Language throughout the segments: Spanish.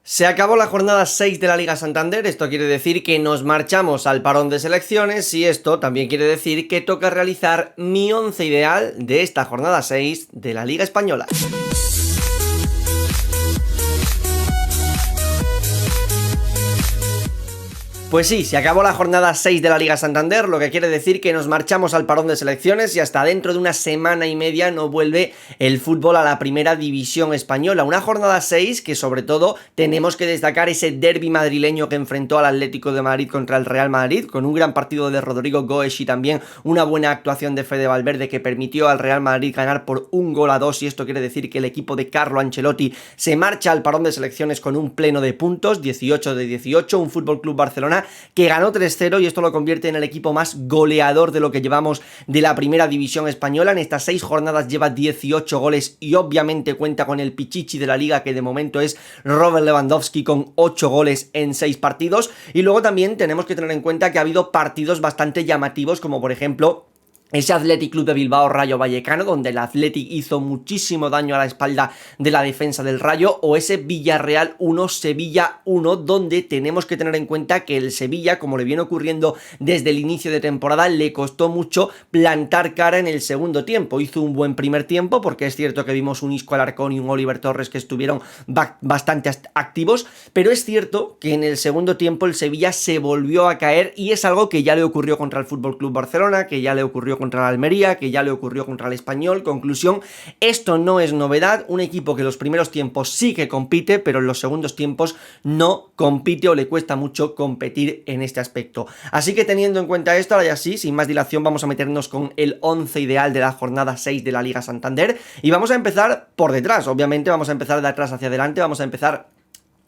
Se acabó la jornada 6 de la Liga Santander, esto quiere decir que nos marchamos al parón de selecciones y esto también quiere decir que toca realizar mi once ideal de esta jornada 6 de la Liga Española. Pues sí, se acabó la jornada 6 de la Liga Santander, lo que quiere decir que nos marchamos al parón de selecciones y hasta dentro de una semana y media no vuelve el fútbol a la primera división española. Una jornada 6 que sobre todo tenemos que destacar ese derbi madrileño que enfrentó al Atlético de Madrid contra el Real Madrid, con un gran partido de Rodrigo Goes y también una buena actuación de Fede Valverde que permitió al Real Madrid ganar por 1-2, y esto quiere decir que el equipo de Carlo Ancelotti se marcha al parón de selecciones con un pleno de puntos, 18 de 18, un FC Barcelona que ganó 3-0 y esto lo convierte en el equipo más goleador de lo que llevamos de la primera división española. En estas 6 jornadas lleva 18 goles y obviamente cuenta con el pichichi de la liga, que de momento es Robert Lewandowski, con 8 goles en 6 partidos. Y luego también tenemos que tener en cuenta que ha habido partidos bastante llamativos, como por ejemplo ese Athletic Club de Bilbao Rayo Vallecano, donde el Athletic hizo muchísimo daño a la espalda de la defensa del Rayo, o ese Villarreal 1 Sevilla 1, donde tenemos que tener en cuenta que el Sevilla, como le viene ocurriendo desde el inicio de temporada, le costó mucho plantar cara en el segundo tiempo. Hizo un buen primer tiempo, porque es cierto que vimos un Isco Alarcón y un Oliver Torres que estuvieron bastante activos, pero es cierto que en el segundo tiempo el Sevilla se volvió a caer, y es algo que ya le ocurrió contra el FC Barcelona, que ya le ocurrió contra la Almería, que ya le ocurrió contra el Español. Conclusión, esto no es novedad, un equipo que en los primeros tiempos sí que compite, pero en los segundos tiempos no compite o le cuesta mucho competir en este aspecto. Así que teniendo en cuenta esto, ahora ya sí, sin más dilación, vamos a meternos con el 11 ideal de la jornada 6 de la Liga Santander y vamos a empezar por detrás. Obviamente vamos a empezar de atrás hacia adelante, vamos a empezar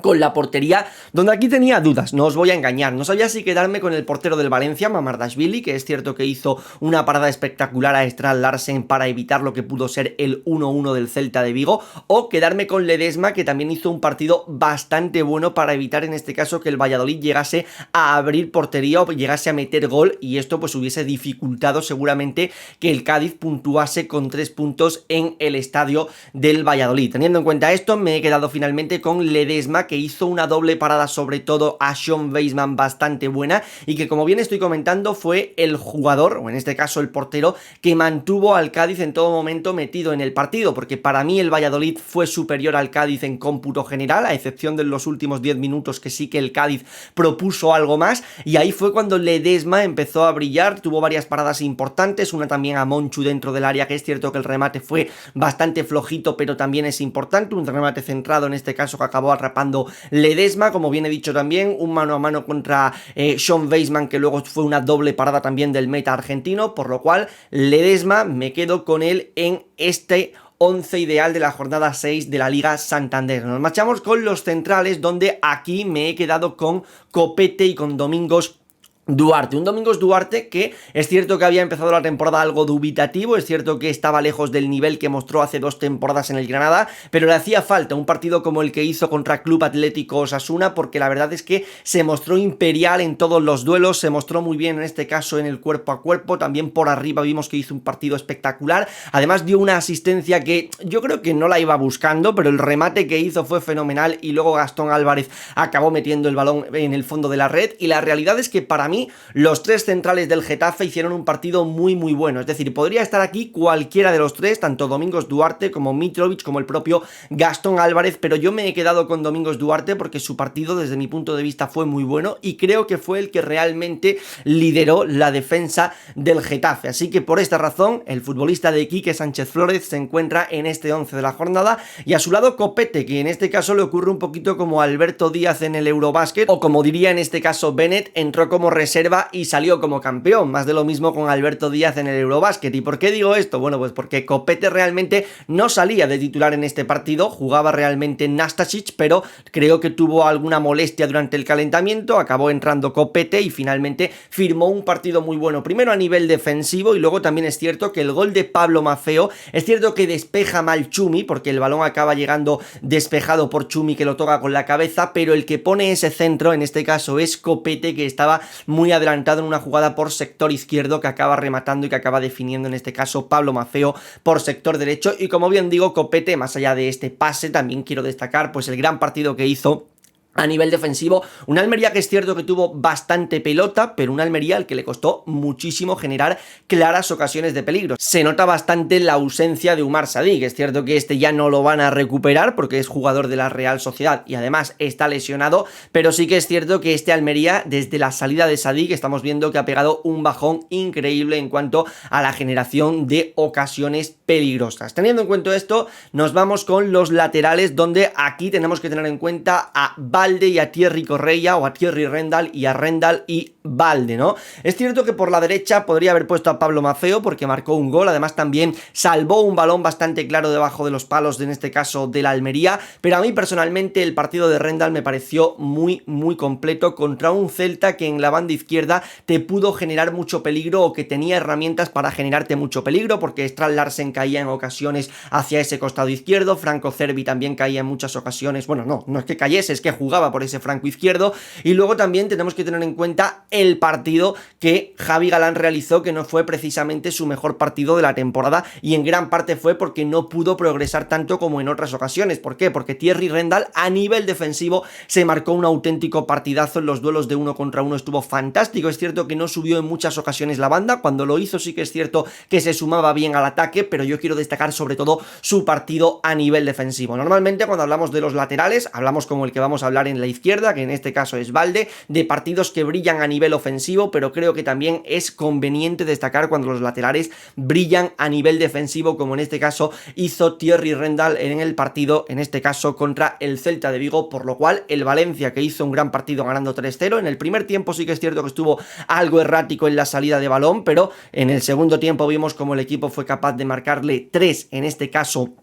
con la portería, donde aquí tenía dudas, no os voy a engañar, no sabía si quedarme con el portero del Valencia, Mamardashvili, que es cierto que hizo una parada espectacular a Strand Larsen para evitar lo que pudo ser el 1-1 del Celta de Vigo, o quedarme con Ledesma, que también hizo un partido bastante bueno para evitar en este caso que el Valladolid llegase a abrir portería o llegase a meter gol, y esto pues hubiese dificultado seguramente que el Cádiz puntuase con 3 puntos en el estadio del Valladolid. Teniendo en cuenta esto, me he quedado finalmente con Ledesma, que hizo una doble parada sobre todo a Sean Weisman bastante buena, y que, como bien estoy comentando, fue el jugador, o en este caso el portero, que mantuvo al Cádiz en todo momento metido en el partido, porque para mí el Valladolid fue superior al Cádiz en cómputo general, a excepción de los últimos 10 minutos que sí que el Cádiz propuso algo más, y ahí fue cuando Ledesma empezó a brillar, tuvo varias paradas importantes, una también a Monchu dentro del área, que es cierto que el remate fue bastante flojito, pero también es importante, un remate centrado en este caso que acabó atrapando Ledesma, como bien he dicho también, un mano a mano contra Sean Weisman, que luego fue una doble parada también del meta argentino, por lo cual Ledesma me quedo con él en este 11 ideal de la jornada 6 de la Liga Santander. Nos marchamos con los centrales, donde aquí me he quedado con Copete y con Domingos Duarte, un Domingos Duarte que es cierto que había empezado la temporada algo dubitativo, es cierto que estaba lejos del nivel que mostró hace 2 temporadas en el Granada, pero le hacía falta un partido como el que hizo contra Club Atlético Osasuna, porque la verdad es que se mostró imperial en todos los duelos, se mostró muy bien en este caso en el cuerpo a cuerpo, también por arriba vimos que hizo un partido espectacular, además dio una asistencia que yo creo que no la iba buscando, pero el remate que hizo fue fenomenal, y luego Gastón Álvarez acabó metiendo el balón en el fondo de la red, y la realidad es que para mí los 3 centrales del Getafe hicieron un partido muy bueno, es decir, podría estar aquí cualquiera de los 3, tanto Domingos Duarte como Mitrovic como el propio Gastón Álvarez, pero yo me he quedado con Domingos Duarte porque su partido desde mi punto de vista fue muy bueno y creo que fue el que realmente lideró la defensa del Getafe, así que por esta razón el futbolista de Quique Sánchez Flores se encuentra en este 11 de la jornada, y a su lado Copete, que en este caso le ocurre un poquito como a Alberto Díaz en el Eurobasket, o como diría en este caso Bennett, entró como reserva y salió como campeón, más de lo mismo con Alberto Díaz en el Eurobasket. ¿Y por qué digo esto? Bueno, pues porque Copete realmente no salía de titular en este partido, jugaba realmente Nastasic, pero creo que tuvo alguna molestia durante el calentamiento, acabó entrando Copete y finalmente firmó un partido muy bueno, primero a nivel defensivo, y luego también es cierto que el gol de Pablo Maffeo, es cierto que despeja mal Chumi, porque el balón acaba llegando despejado por Chumi, que lo toca con la cabeza, pero el que pone ese centro en este caso es Copete, que estaba muy adelantado en una jugada por sector izquierdo, que acaba rematando y que acaba definiendo en este caso Pablo Maffeo por sector derecho. Y como bien digo, Copete, más allá de este pase, también quiero destacar pues el gran partido que hizo A nivel defensivo, una Almería que es cierto que tuvo bastante pelota, pero una Almería al que le costó muchísimo generar claras ocasiones de peligro. Se nota bastante la ausencia de Umar Sadik, es cierto que este ya no lo van a recuperar porque es jugador de la Real Sociedad y además está lesionado, pero sí que es cierto que este Almería, desde la salida de Sadik, estamos viendo que ha pegado un bajón increíble en cuanto a la generación de ocasiones peligrosas. Teniendo en cuenta esto, nos vamos con los laterales, donde aquí tenemos que tener en cuenta a Balde y a Thierry Correia, o a Thierry Rendal y a Rendal y Balde, ¿no? Es cierto que por la derecha podría haber puesto a Pablo Maffeo porque marcó un gol, además también salvó un balón bastante claro debajo de los palos, en este caso de la Almería, pero a mí personalmente el partido de Rendal me pareció muy completo contra un Celta que en la banda izquierda te pudo generar mucho peligro, o que tenía herramientas para generarte mucho peligro, porque Strand Larsen caía en ocasiones hacia ese costado izquierdo, Franco Cervi también caía en muchas ocasiones, bueno, no es que cayese, es que jugaba por ese flanco izquierdo. Y luego también tenemos que tener en cuenta el partido que Javi Galán realizó, que no fue precisamente su mejor partido de la temporada, y en gran parte fue porque no pudo progresar tanto como en otras ocasiones. ¿Por qué? Porque Thierry Rendal a nivel defensivo se marcó un auténtico partidazo en los duelos de 1 contra 1, estuvo fantástico. Es cierto que no subió en muchas ocasiones la banda, cuando lo hizo sí que es cierto que se sumaba bien al ataque, pero yo quiero destacar sobre todo su partido a nivel defensivo. Normalmente cuando hablamos de los laterales, hablamos como el que vamos a hablar en la izquierda, que en este caso es Balde, de partidos que brillan a nivel ofensivo, pero creo que también es conveniente destacar cuando los laterales brillan a nivel defensivo, como en este caso hizo Thierry Rendal en el partido, en este caso contra el Celta de Vigo, por lo cual el Valencia, que hizo un gran partido ganando 3-0, en el primer tiempo sí que es cierto que estuvo algo errático en la salida de balón, pero en el segundo tiempo vimos como el equipo fue capaz de marcarle 3, en este caso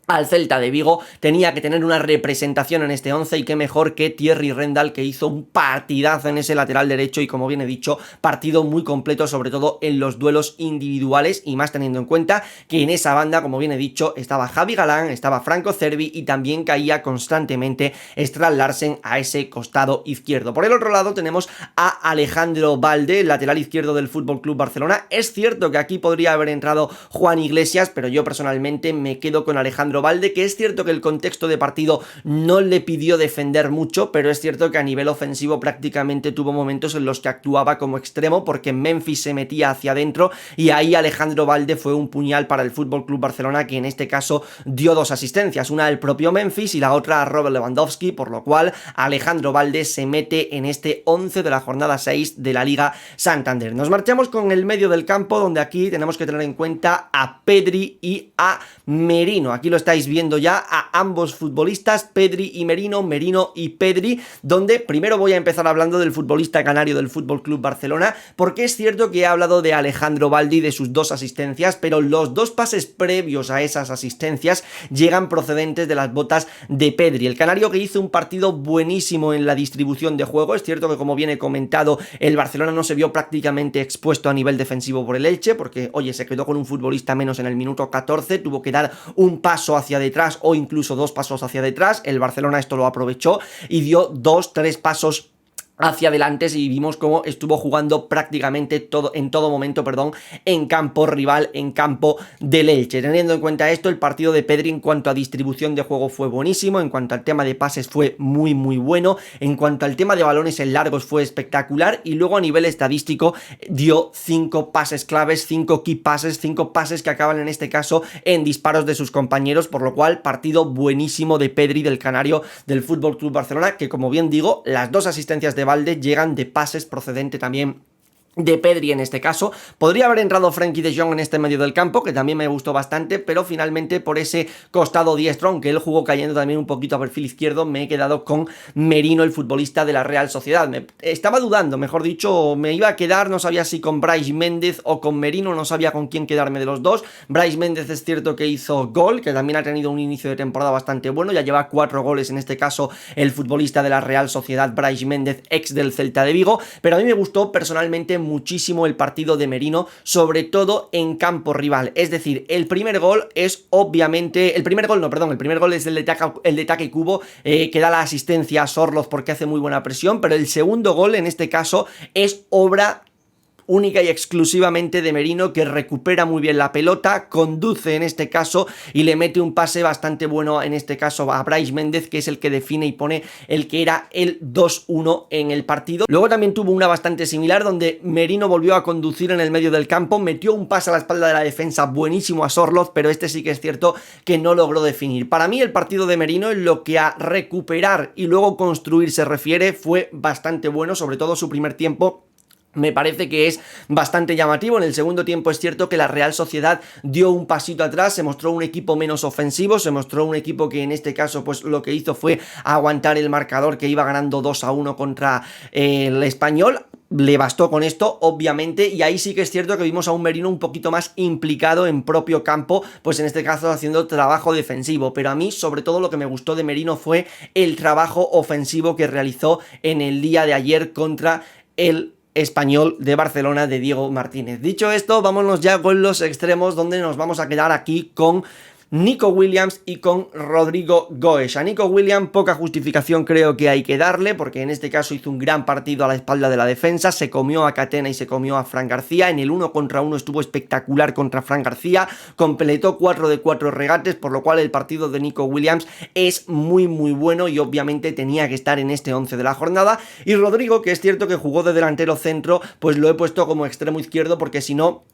al Celta de Vigo. Tenía que tener una representación en este 11, y qué mejor que Thierry Rendal, que hizo un partidazo en ese lateral derecho, y como bien he dicho, partido muy completo, sobre todo en los duelos individuales, y más teniendo en cuenta que en esa banda, como bien he dicho, estaba Javi Galán, estaba Franco Cervi, y también caía constantemente Strand Larsen a ese costado izquierdo. Por el otro lado tenemos a Alejandro Balde, el lateral izquierdo del FC Barcelona. Es cierto que aquí podría haber entrado Juan Iglesias, pero yo personalmente me quedo con Alejandro Balde, que es cierto que el contexto de partido no le pidió defender mucho, pero es cierto que a nivel ofensivo prácticamente tuvo momentos en los que actuaba como extremo, porque Memphis se metía hacia adentro, y ahí Alejandro Balde fue un puñal para el FC Barcelona, que en este caso dio 2 asistencias, una al propio Memphis y la otra a Robert Lewandowski, por lo cual Alejandro Balde se mete en este 11 de la jornada 6 de la Liga Santander. Nos marchamos con el medio del campo, donde aquí tenemos que tener en cuenta a Pedri y a Merino. Aquí lo estáis viendo ya a ambos futbolistas, Pedri y Merino, Merino y Pedri, donde primero voy a empezar hablando del futbolista canario del FC Barcelona, porque es cierto que he hablado de Alejandro Balde y de sus 2 asistencias, pero los 2 pases previos a esas asistencias llegan procedentes de las botas de Pedri, el canario, que hizo un partido buenísimo en la distribución de juego. Es cierto que, como bien he comentado, el Barcelona no se vio prácticamente expuesto a nivel defensivo por el Elche, porque, oye, se quedó con un futbolista menos en el minuto 14, tuvo que dar un paso hacia detrás o incluso 2 pasos hacia detrás. El Barcelona esto lo aprovechó y dio 2-3 pasos hacia adelante, y vimos cómo estuvo jugando prácticamente en todo momento, en campo rival, en campo del Elche. Teniendo en cuenta esto, el partido de Pedri en cuanto a distribución de juego fue buenísimo, en cuanto al tema de pases fue muy bueno, en cuanto al tema de balones en largos fue espectacular, y luego a nivel estadístico dio 5 pases claves, 5 key passes, 5 pases que acaban en este caso en disparos de sus compañeros, por lo cual partido buenísimo de Pedri, del canario del FC Barcelona, que, como bien digo, las 2 asistencias de Balde llegan de pases procedente también de Pedri en este caso. Podría haber entrado Frenkie de Jong en este medio del campo, que también me gustó bastante, pero finalmente por ese costado diestro, aunque él jugó cayendo también un poquito a perfil izquierdo, me he quedado con Merino, el futbolista de la Real Sociedad. Estaba dudando, mejor dicho, me iba a quedar, no sabía si con Brais Méndez o con Merino, no sabía con quién quedarme de los dos. Brais Méndez es cierto que hizo gol, que también ha tenido un inicio de temporada bastante bueno, ya lleva 4 goles en este caso el futbolista de la Real Sociedad, Brais Méndez, ex del Celta de Vigo, pero a mí me gustó personalmente muchísimo el partido de Merino, sobre todo en campo rival. Es decir, el primer gol es obviamente, el primer gol es el de Take Kubo, que da la asistencia a Sorloz porque hace muy buena presión, pero el segundo gol en este caso es obra única y exclusivamente de Merino, que recupera muy bien la pelota, conduce en este caso y le mete un pase bastante bueno en este caso a Brais Méndez, que es el que define y pone el que era el 2-1 en el partido. Luego también tuvo una bastante similar donde Merino volvió a conducir en el medio del campo, metió un pase a la espalda de la defensa buenísimo a Sorloth, pero este sí que es cierto que no logró definir. Para mí el partido de Merino en lo que a recuperar y luego construir se refiere fue bastante bueno, sobre todo su primer tiempo. Me parece que es bastante llamativo. En el segundo tiempo es cierto que la Real Sociedad dio un pasito atrás, se mostró un equipo menos ofensivo, se mostró un equipo que en este caso pues lo que hizo fue aguantar el marcador, que iba ganando 2-1 contra el Español. Le bastó con esto, obviamente, y ahí sí que es cierto que vimos a un Merino un poquito más implicado en propio campo, pues en este caso haciendo trabajo defensivo, pero a mí sobre todo lo que me gustó de Merino fue el trabajo ofensivo que realizó en el día de ayer contra el Español de Barcelona de Diego Martínez. Dicho esto, vámonos ya con los extremos, donde nos vamos a quedar aquí con Nico Williams y con Rodrigo Goes. A Nico Williams poca justificación creo que hay que darle, porque en este caso hizo un gran partido a la espalda de la defensa, se comió a Catena y se comió a Fran García, en el 1 contra 1 estuvo espectacular contra Fran García, completó 4 de 4 regates, por lo cual el partido de Nico Williams es muy bueno y obviamente tenía que estar en este 11 de la jornada. Y Rodrigo, que es cierto que jugó de delantero centro, pues lo he puesto como extremo izquierdo, porque si no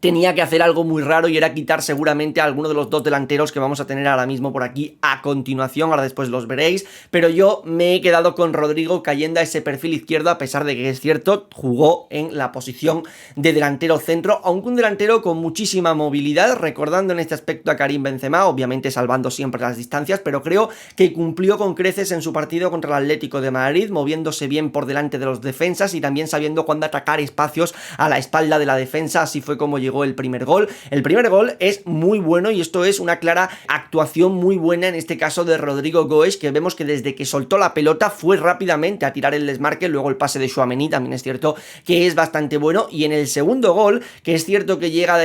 tenía que hacer algo muy raro y era quitar seguramente a alguno de los dos delanteros que vamos a tener ahora mismo por aquí a continuación, ahora después los veréis, pero yo me he quedado con Rodrigo cayendo a ese perfil izquierdo, a pesar de que es cierto, jugó en la posición de delantero centro, aunque un delantero con muchísima movilidad, recordando en este aspecto a Karim Benzema, obviamente salvando siempre las distancias, pero creo que cumplió con creces en su partido contra el Atlético de Madrid, moviéndose bien por delante de los defensas y también sabiendo cuándo atacar espacios a la espalda de la defensa. Así fue como llegó el primer gol. El primer gol es muy bueno y esto es una clara actuación muy buena en este caso de Rodrigo Goes, que vemos que desde que soltó la pelota fue rápidamente a tirar el desmarque, luego el pase de Tchouaméni también es cierto que es bastante bueno, y en el segundo gol, que es cierto que llega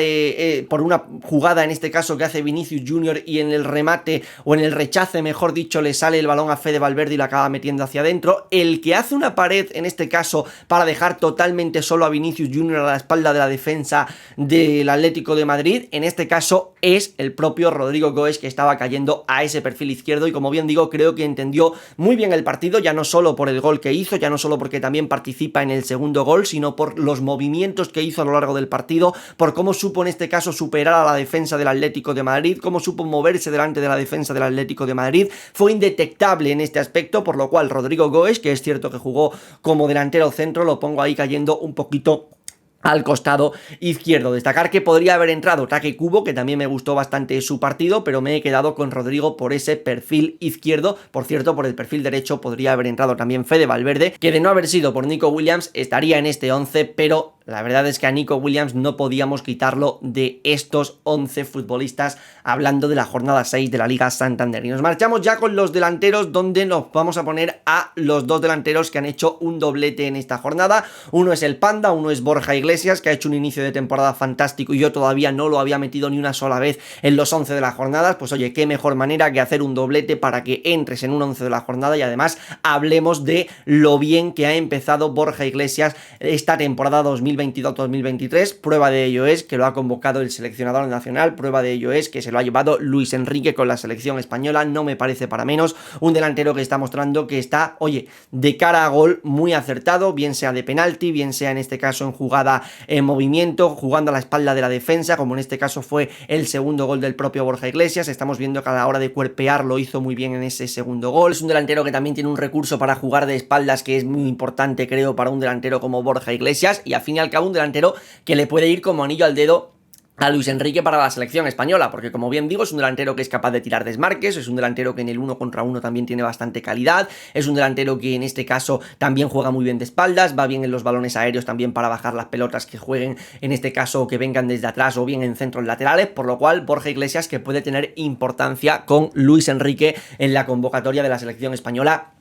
por una jugada en este caso que hace Vinicius Junior y en el remate o en el rechace mejor dicho le sale el balón a Fede Valverde y lo acaba metiendo hacia adentro, el que hace una pared en este caso para dejar totalmente solo a Vinicius Junior a la espalda de la defensa del Atlético de Madrid, en este caso es el propio Rodrigo Goes, que estaba cayendo a ese perfil izquierdo y como bien digo creo que entendió muy bien el partido, ya no solo por el gol que hizo, ya no solo porque también participa en el segundo gol, sino por los movimientos que hizo a lo largo del partido, por cómo supo en este caso superar a la defensa del Atlético de Madrid, cómo supo moverse delante de la defensa del Atlético de Madrid, fue indetectable en este aspecto, por lo cual Rodrigo Goes, que es cierto que jugó como delantero centro, lo pongo ahí cayendo un poquito al costado izquierdo. Destacar que podría haber entrado Take Kubo, que también me gustó bastante su partido, pero me he quedado con Rodrigo por ese perfil izquierdo. Por cierto, por el perfil derecho podría haber entrado también Fede Valverde, que de no haber sido por Nico Williams estaría en este 11, pero la verdad es que a Nico Williams no podíamos quitarlo de estos 11 futbolistas, hablando de la jornada 6 de la Liga Santander. Y nos marchamos ya con los delanteros, donde nos vamos a poner a los dos delanteros que han hecho un doblete en esta jornada. Uno es el Panda, uno es Borja Iglesias, que ha hecho un inicio de temporada fantástico y yo todavía no lo había metido ni una sola vez en los 11 de las jornadas. Pues oye, qué mejor manera que hacer un doblete para que entres en un 11 de la jornada y además hablemos de lo bien que ha empezado Borja Iglesias esta temporada 2022-2023. Prueba de ello es que lo ha convocado el seleccionador nacional, prueba de ello es que se lo ha llevado Luis Enrique con la selección española, no me parece para menos, un delantero que está mostrando que está, oye, de cara a gol muy acertado, bien sea de penalti, bien sea en este caso en jugada en movimiento, jugando a la espalda de la defensa, como en este caso fue el segundo gol del propio Borja Iglesias. Estamos viendo que a la hora de cuerpear lo hizo muy bien en ese segundo gol. Es un delantero que también tiene un recurso para jugar de espaldas que es muy importante, creo, para un delantero como Borja Iglesias, y al fin y al cabo un delantero que le puede ir como anillo al dedo a Luis Enrique para la selección española, porque como bien digo es un delantero que es capaz de tirar desmarques, es un delantero que en el 1 contra 1 también tiene bastante calidad, es un delantero que en este caso también juega muy bien de espaldas, va bien en los balones aéreos también para bajar las pelotas que jueguen en este caso o que vengan desde atrás o bien en centros laterales, por lo cual Borja Iglesias que puede tener importancia con Luis Enrique en la convocatoria de la selección española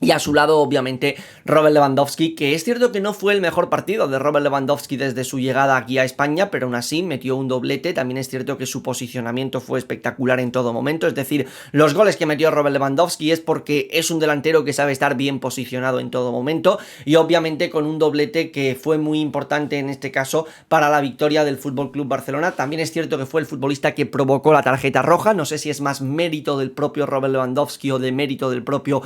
Y a su lado, obviamente, Robert Lewandowski, que es cierto que no fue el mejor partido de Robert Lewandowski desde su llegada aquí a España, pero aún así metió un doblete. También es cierto que su posicionamiento fue espectacular en todo momento, es decir, los goles que metió Robert Lewandowski es porque es un delantero que sabe estar bien posicionado en todo momento, y obviamente con un doblete que fue muy importante en este caso para la victoria del FC Barcelona. También es cierto que fue el futbolista que provocó la tarjeta roja. No sé si es más mérito del propio Robert Lewandowski o de mérito del propio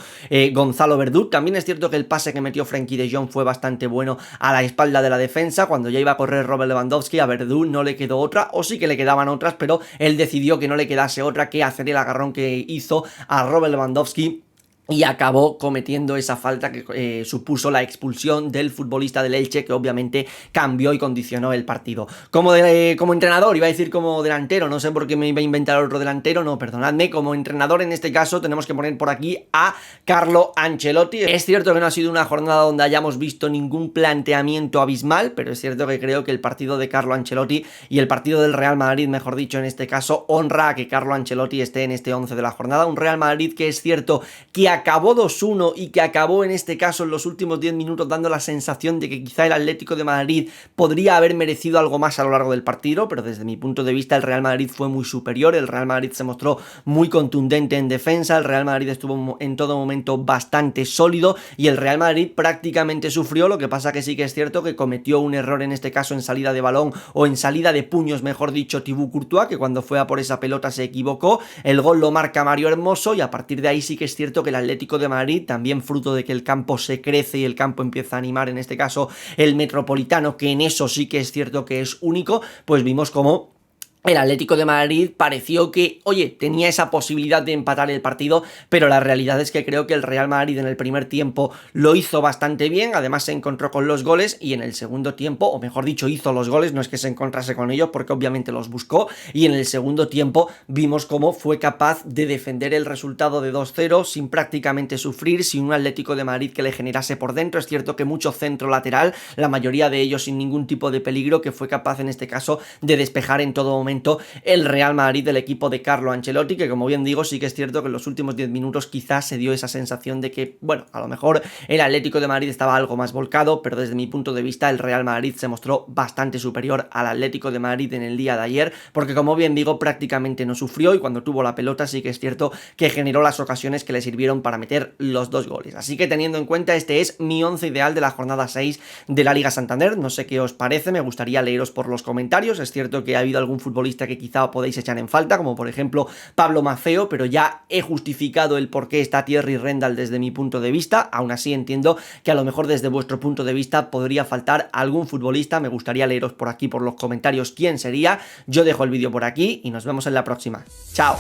Gonzalo Verdú. También es cierto que el pase que metió Frenkie de Jong fue bastante bueno a la espalda de la defensa. Cuando ya iba a correr Robert Lewandowski, a Verdú no le quedó otra, o sí que le quedaban otras, pero él decidió que no le quedase otra que hacer el agarrón que hizo a Robert Lewandowski, y acabó cometiendo esa falta que supuso la expulsión del futbolista del Elche, que obviamente cambió y condicionó el partido. Como entrenador, iba a decir como delantero, no sé por qué me iba a inventar otro delantero, no, perdonadme, como entrenador en este caso tenemos que poner por aquí a Carlo Ancelotti. Es cierto que no ha sido una jornada donde hayamos visto ningún planteamiento abismal, pero es cierto que creo que el partido de Carlo Ancelotti y el partido del Real Madrid, mejor dicho en este caso, honra a que Carlo Ancelotti esté en este 11 de la jornada. Un Real Madrid que es cierto que acabó 2-1 y que acabó en este caso en los últimos 10 minutos dando la sensación de que quizá el Atlético de Madrid podría haber merecido algo más a lo largo del partido, pero desde mi punto de vista el Real Madrid fue muy superior. El Real Madrid se mostró muy contundente en defensa, el Real Madrid estuvo en todo momento bastante sólido y el Real Madrid prácticamente sufrió. Lo que pasa que sí que es cierto que cometió un error en este caso en salida de balón, o en salida de puños mejor dicho, Thibaut Courtois, que cuando fue a por esa pelota se equivocó. El gol lo marca Mario Hermoso y a partir de ahí sí que es cierto que el Atlético de Madrid, también fruto de que el campo se crece y el campo empieza a animar, en este caso el Metropolitano, que en eso sí que es cierto que es único, pues vimos como el Atlético de Madrid pareció que, oye, tenía esa posibilidad de empatar el partido, pero la realidad es que creo que el Real Madrid en el primer tiempo lo hizo bastante bien, además se encontró con los goles, y en el segundo tiempo, o mejor dicho, hizo los goles, no es que se encontrase con ellos, porque obviamente los buscó, y en el segundo tiempo vimos cómo fue capaz de defender el resultado de 2-0 sin prácticamente sufrir, sin un Atlético de Madrid que le generase por dentro. Es cierto que mucho centro lateral, la mayoría de ellos sin ningún tipo de peligro, que fue capaz en este caso de despejar en todo momento el Real Madrid del equipo de Carlo Ancelotti, que como bien digo, sí que es cierto que en los últimos 10 minutos quizás se dio esa sensación de que, bueno, a lo mejor el Atlético de Madrid estaba algo más volcado, pero desde mi punto de vista el Real Madrid se mostró bastante superior al Atlético de Madrid en el día de ayer, porque como bien digo, prácticamente no sufrió, y cuando tuvo la pelota sí que es cierto que generó las ocasiones que le sirvieron para meter los 2 goles. Así que teniendo en cuenta, este es mi 11 ideal de la jornada 6 de la Liga Santander. No sé qué os parece, me gustaría leeros por los comentarios. Es cierto que ha habido algún futbolista que quizá podéis echar en falta, como por ejemplo Pablo Maceo, pero ya he justificado el por qué está Thierry Rendell desde mi punto de vista. Aún así entiendo que a lo mejor desde vuestro punto de vista podría faltar algún futbolista. Me gustaría leeros por aquí por los comentarios quién sería. Yo dejo el vídeo por aquí y nos vemos en la próxima. ¡Chao!